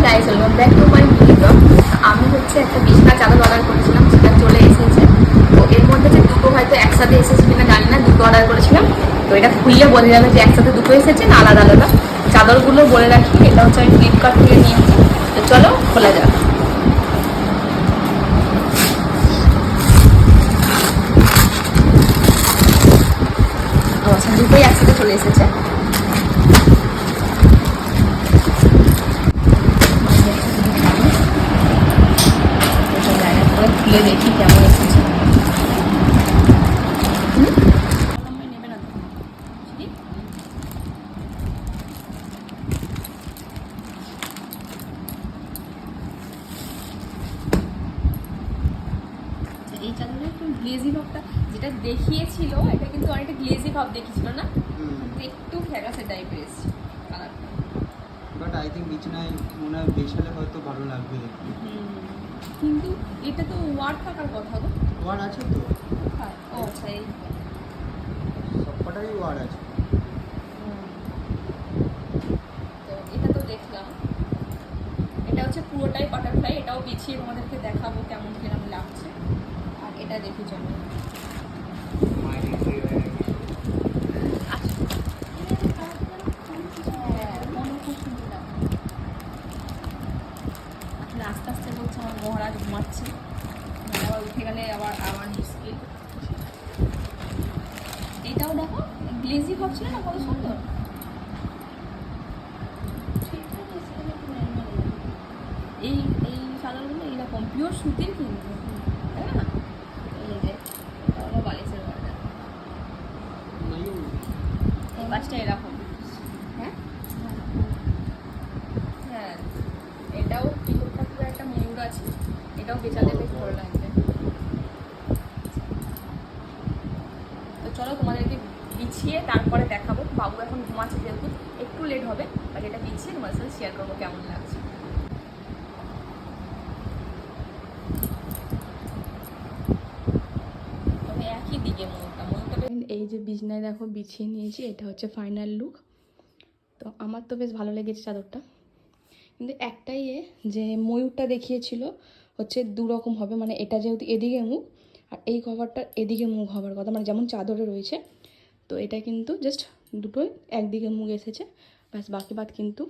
Guys, welcome back to my video. আমি হচ্ছে একটা বিছানা চাদর অর্ডার করেছিলাম, সেটা চলে এসেছে। তো এর মধ্যে যে দুটো হয়তো একসাথে এসেছে কিনা জানি না, দুটো অর্ডার করেছিলাম। তো এটা খুললে বোঝা যাবে যে একসাথে দুটো এসেছে না আলাদা আলাদা। চাদরগুলো বলে রাখি, এটা হচ্ছে আমি ফ্লিপকার্ট থেকে নিয়েছি। তো চলো খোলা যাক। দুটোই একসাথে চলে এসেছে। খুলে দেখি কেমন এসেছে। নেবে না এই চাদরটা একটু গ্লেজি ভাবটা যেটা দেখিয়েছিল, এটা কিন্তু অনেকটা গ্লেজি ভাব দেখিয়েছিল না, একটু ফ্যাকাসে টাইপের এসেছে কালারটা। বাট আই থিঙ্ক বিছানায় মনে হয় বেশালে হয়তো ভালো লাগবে। কিন্তু এটা তো ওয়ার থাকার কথা গো। ওয়ার আছে তো? হ্যাঁ, ও আচ্ছা, এই সবকটাই ওয়ার আছে। তো এটা তো দেখলাম, এটা হচ্ছে পুরোটাই বাটারফ্লাই। এটাও পিছিয়ে তোমাদেরকে দেখাবো কেমন কিরম লাগছে। আর এটা দেখি চলো। আস্তে আস্তে বলছে আমার মহারাজ ঘুমাচ্ছে, আবার উঠে গেলে আবার আমার মুশকিল। এটাও দেখো গ্লেজি ভাবছিল না, কত সুন্দর। এই এই চাদরগুলো এইরকম পিওর সুতির কিন্তু, তাই না? এই যে এটা বালিশের বারটা, এই পাশটা এরকম। হ্যাঁ হ্যাঁ, এটাও পিকোক ঠাকুরের একটা ময়ূর আছে, এটাও বেচালে বেশ ভালো লাগবে। তো চলো তোমাদেরকে বিছিয়ে তারপরে দেখাবো। বাবু এখন ঘুমাচ্ছে যেহেতু একটু লেট হবে, আর এটা বিছিয়ে তোমার সাথে শেয়ার করবো কেমন লাগছে। তবে একই দিকে এই যে বিছনায় দেখো বিছিয়ে নিয়েছি, এটা হচ্ছে ফাইনাল লুক। তো আমার তো বেশ ভালো লেগেছে চাদরটা, কিন্তু একটাই যে ময়ূরটা দেখিয়েছিল হচ্ছে দুরকম হবে, মানে এটা যেহেতু এদিকে মুখ আর এই কভারটা এদিকে মুখ হবার কথা, মানে যেমন চাদরে রয়েছে। তো এটা কিন্তু জাস্ট দুটোই একদিকে মুখ এসেছে, ব্যাস। বাকি বাদ কিন্তু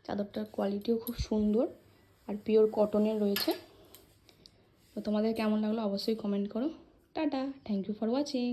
চাদরটার কোয়ালিটিও খুব সুন্দর আর পিওর কটনের রয়েছে। তো তোমাদের কেমন লাগলো অবশ্যই কমেন্ট করো। টাটা, থ্যাংক ইউ ফর ওয়াচিং।